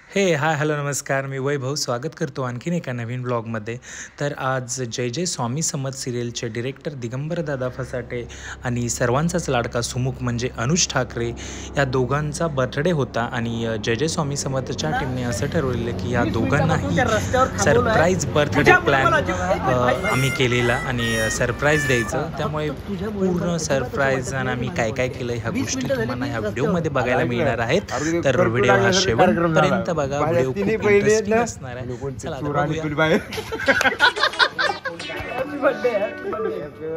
हे hi hello नमस्कार. मी वैभव स्वागत करतो आणखीन एका नवीन ब्लॉगमध्ये. तर आज जय जय स्वामी समर्थ सिरियलचे डिरेक्टर दिगंबर दादा फसाटे आणि सर्वांचाच लाडका सुमुख म्हणजे अनुज ठाकरे या दोघांचा बर्थडे होता. आणि जय जय स्वामी समर्थच्या टीमने असं ठरवलेलं की या दोघांनाही सरप्राईज बर्थडे प्लॅन आम्ही केलेला आणि सरप्राईज द्यायचं. त्यामुळे पूर्ण सरप्राईज आणि आम्ही काय काय केलं ह्या गोष्टी तुम्हाला ह्या व्हिडिओमध्ये बघायला मिळणार आहेत. तर व्हिडिओ हा शेवटपर्यंत बघा. व्हिडिओ खूप इंटरेस्टिंग असणार आहे. चला आता बघूया.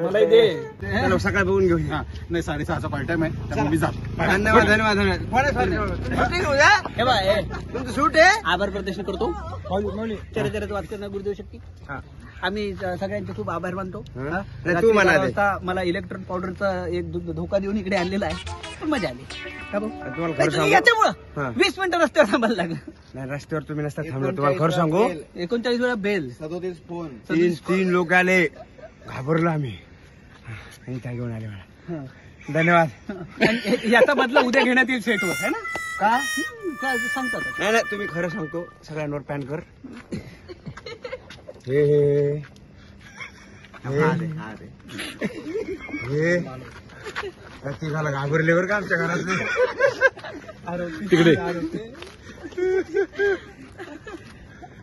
मला दे सकाळी बघून घेऊन नाही 6:30चा कॉल टाइम आहे त्यामुळे मी जातो. धन्यवाद तुमचं शूट आहे. आभार प्रदर्शन करतो. चरित्रात वाद करणार गुरुदेव शक्ती. आम्ही सगळ्यांचे खूप आभार मानतो. मला इलेक्ट्रॉन पावडरचा एक धोका देऊन इकडे आणलेला आहे. पण मजा आली याच्यामुळं 20 मिनिटं रस्त्यावर थांबायला लागलं. नाही रस्त्यावर तुम्ही नसता थांबलो. तुम्हाला खरं सांगू 39 वेळा बेल 37 फोन 3 लोक आले. घाबरलो आम्ही आणि काय घेऊन आले मला. धन्यवाद. याचा बदला उद्या घेण्यात येईल सेटवर है ना का सांगतात. नाही नाही तुम्ही खरं सांगतो सगळ्यांवर पॅन कर. हे तिघाला घाबरल्यावर का आमच्या घरात तिकडे.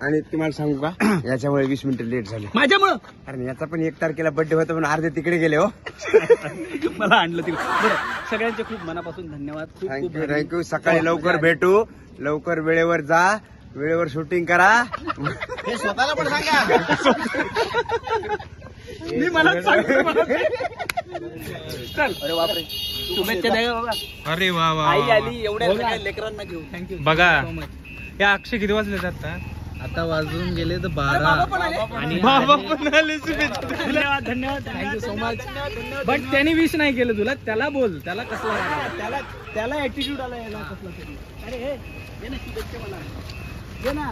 आणि तुम्हाला सांगू का याच्यामुळे 20 मिनिटं लेट झाले माझ्यामुळं. कारण याचा पण 1 तारखेला बर्थडे होता पण अर्धे तिकडे गेले. हो मला आणलं तिकडे. बरं सगळ्यांचे खूप मनापासून धन्यवाद. खूप थँक्यू. सकाळी लवकर भेटू. लवकर वेळेवर जा. वेळेवर शूटिंग करा. हे स्वतःला पण सांगा. मी मला चल. अरे बापरे शुभेच्छा द्या बाबा. अरे वा वा आई आली एवढ्या लेकरांना घेऊ. थँक्यू. बघा या अक्षय किती वाजले आता वाजून गेले तर 12 आणि बाबा पण आले. शुभेच्छा. धन्यवाद धन्यवाद थँक्यू सो मच. बट त्यांनी विश नाही केलं तुला. त्याला बोल. त्याला कसला त्याला ऍटिट्यूड आला याला कसला तरी. अरे हे ना शुभेच्छा मला दे ना.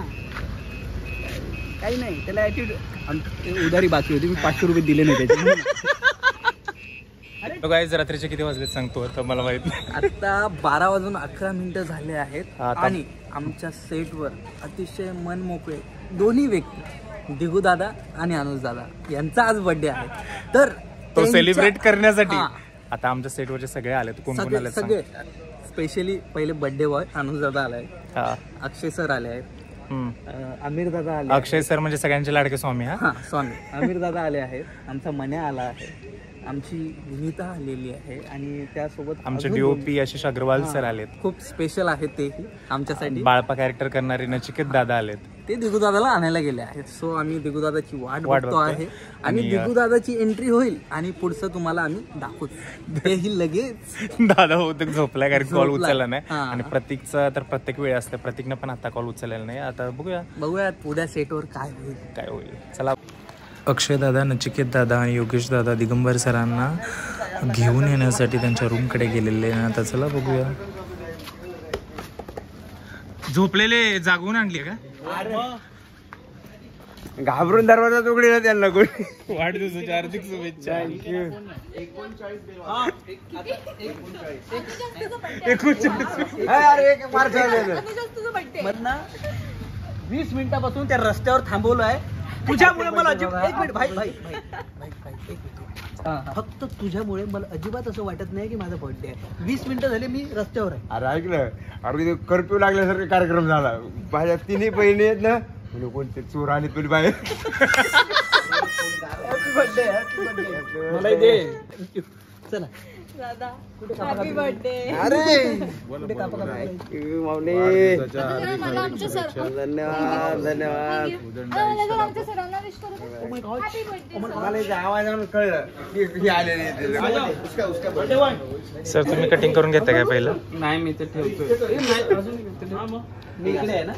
काही नाही त्याला ऍटिट्यूड उधारी बाकी होती. मी 500 रुपये दिले नाही त्याचे. गाईज रात्रीचे किती वाजले सांगतो तर मला माहित नाही. आता 12 वाजून 11 मिनिटं झाले आहेत. आणि आमच्या सेटवर अतिशय मन मोकळे दोन्ही व्यक्ती दिगू दादा आणि अनुज दादा यांचा आज बर्थडे आहे. तर तो सेलिब्रेट करण्यासाठी आता आमच्या सेटवरचे सगळे आले. कोण कोण आले सगळे स्पेशली पहिले बर्थडे बॉय अनुज दादा आलाय. अक्षय सर आले आहेत. आमिर दादा आले. अक्षय सर म्हणजे सगळ्यांचे लाडके स्वामी. हा स्वामी. आमिर दादा आले आहेत. आमचा मन्या आला आहे. आमची विनीता आलेली आहे आणि त्यासोबत आमचे डीओपी आशिष अग्रवाल सर आलेत. खूप स्पेशल आहेत तेही आमच्यासाठी. बाळपा कॅरेक्टर करणारे नचिकेत दादा आलेत. ते दिगू दादाला आणायला गेले आहेत. सो आम्ही दिगू दादाची वाट बघतो आहे. आणि दिगू दादाची एंट्री होईल आणि पुढचं तुम्हाला आम्ही दाखवू. तेही लगेच दादा होते झोपलाय कारण कॉल उचलला नाही. आणि प्रतीकचा तर प्रत्येक वेळ असते. प्रतीकनं पण आता कॉल उचललेला नाही. आता बघूया उद्या सेटवर काय होईल. चला. अक्षय दादा नचिकेत दादा आणि योगेश दादा दिगंबर सरांना घेऊन येण्यासाठी त्यांच्या रूमकडे गेलेले. आता चला बघूया. झोपलेले जागवून आणले का. घाबरून दरवाजा उघडला त्यांना. वाढदिवसाच्या हार्दिक शुभेच्छा. 20 मिनिटापासून त्या रस्त्यावर थांबवलं आहे तुझ्यामुळे. मला एक मिनिट भाई फक्त तुझ्यामुळे मला अजिबात असं वाटत नाही की माझा बर्थडे आहे. 20 मिनिटं झाले मी रस्त्यावर आहे. अरे ऐकलं अरे कर्फ्यू लागल्यासारखा कार्यक्रम झाला. माझ्या 3 बहिणी आहेत ना म्हणजे कोणते चोर आले तुला बाहेर. हॅपी बर्थडे मला दे. चला दादा हॅपी बर्थडे. अरे कुठे कापा माऊली. धन्यवाद धन्यवाद. मला आवाजानं कळलं की आलेले. सर तुम्ही कटिंग करून घेता काय पहिलं. नाही मी तर ठेवतो. मी इकडे आहे ना.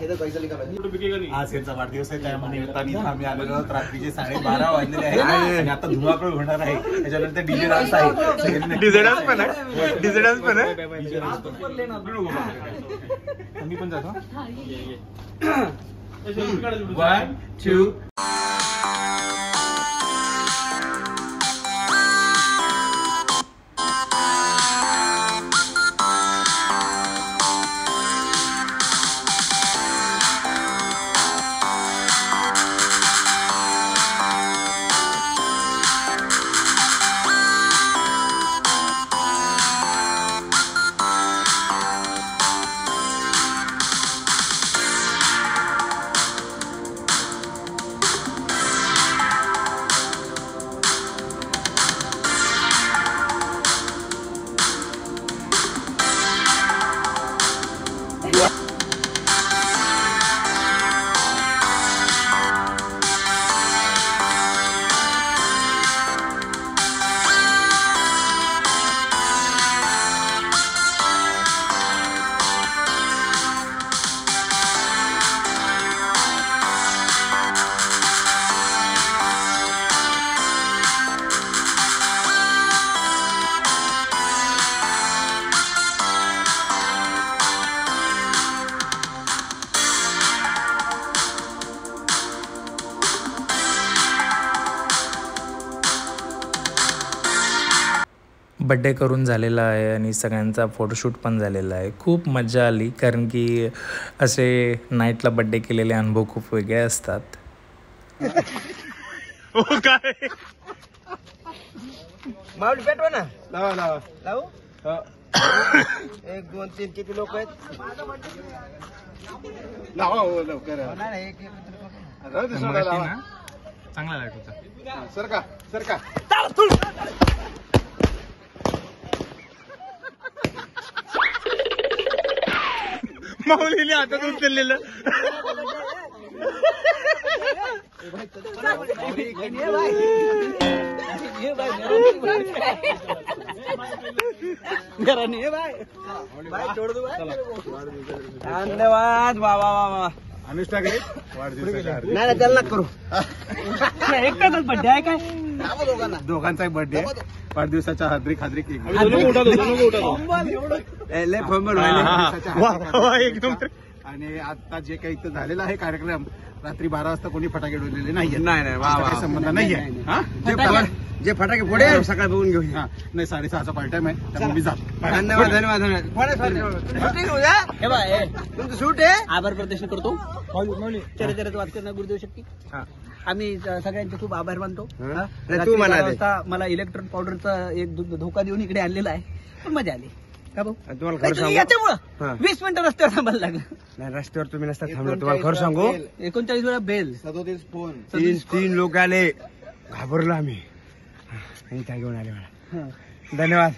आज यांचा वाढदिवस आहे त्यामुळे आम्ही आलेलो आहोत. रात्रीचे 12:30 वाजलेले आहेत आणि आता धुमाकूळ होणार आहे. त्याच्यानंतर डीजे डान्स आहे. डीजे डान्स पण आहे. डीजे डान्स पण आहे. मी पण जातो. 1 2 Happy बड्डे करून झालेला आहे आणि सगळ्यांचा फोटोशूट पण झालेला आहे. खूप मजा आली कारण की असे नाईटला बड्डे केलेले अनुभव खूप वेगळे असतात. माऊली पेटवा ना. लावा लावा लावू. 1 2 3 किती लोक आहेत? लावा हो लवकर. चांगला लागतो सरका सरका. माऊलीने हातात उचललेलं. धन्यवाद. वा वा वा वा. अनुष्ठा नाही त्याला करू. एकटाच बर्थडे आहे काय? दोघांचाही बर्थडे. वाढदिवसाच्या हार्दिक हार्दिक आणि आता जे काही इथं झालेला आहे कार्यक्रम, रात्री 12 वाजता कोणी फटाके उडवलेले नाहीये. नाही संबंध नाहीये. जे फटाके पुढे सकाळी बघून घेऊन. नाही 6:30चा कॉल टाइम आहे त्यामुळे मी जातो. धन्यवाद धन्यवाद धन्यवाद. तुमचं शूट आहे. आभार प्रदर्शन करतो. चरित्रात वाद करणार गुरुदेव शक्ती. आम्ही सगळ्यांचे खूप आभार मानतो. तू मला इलेक्ट्रॉन पावडरचा एक धोका देऊन इकडे आणलेला आहे, पण मजा आली. याच्यामुळं 20 मिनिटं रस्त्यावर थांबायला लागलं. नाही रस्त्यावर तुम्ही नसता थांबलं. तुम्हाला खरं सांगू 39 वेळा बेल, 37 फोन, 3 लोक आले. घाबरलो आम्ही. काय घेऊन आले मला. धन्यवाद.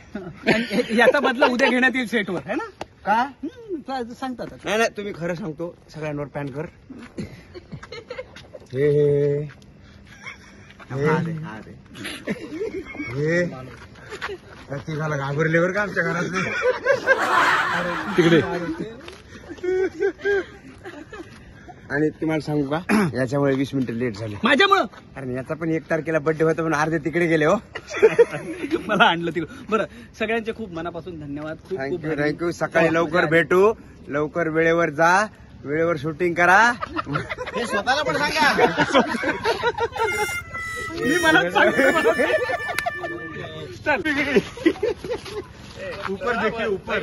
याचा बदला उद्या घेण्यात येईल सेटवर है ना. का सांगतात. नाही नाही तुम्ही खरं सांगतो सगळ्यांवर पॅन कर. हे तिघाला घाबरल्यावर का आमच्या घरात तिकडे. आणि तुम्हाला सांगू का याच्यामुळे 20 मिनिटं लेट झाले माझ्यामुळं. अरे याचा पण 1 तारखेला बर्थडे होता पण अर्धे तिकडे गेले हो. मला आणलं तिकडे. बरं सगळ्यांचे खूप मनापासून धन्यवाद. Thank you thank you. सकाळी लवकर भेटू. लवकर वेळेवर जा. वेळेवर शूटिंग करा. हे स्वतःला पण सांगा. मी मला ऊपर देखिए ऊपर.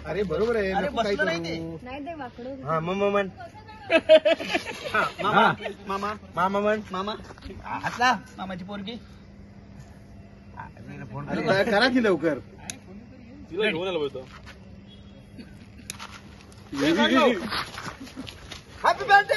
अरे बरोबर आहे. मामा मामा मामा मामा असला मामाची पोरगी करा की लवकर. Happy birthday.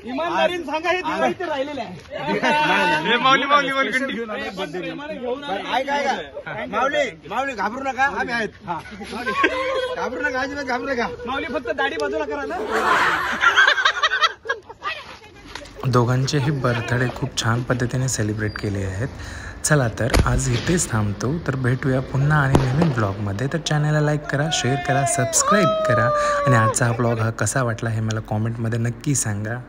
इमानदारीने सांगा हे दिवस इथे राहिलेले आहे. माऊली माऊली माऊली घाबरू नका. आम्ही आहेत. घाबरू नका अजिबात घाबरू नका. माऊली फक्त दाढी बाजूला करा ना. दोघांचेही बर्थडे खूप छान पद्धतीने सेलिब्रेट केले आहेत. चला तर आज इथेच थांबतो. तर भेटूया पुन्हा आणि नवीन ब्लॉगमध्ये. तर चॅनलला लाईक करा, शेअर करा, सबस्क्राईब करा आणि आजचा हा ब्लॉग हा कसा वाटला हे मला कॉमेंटमध्ये नक्की सांगा.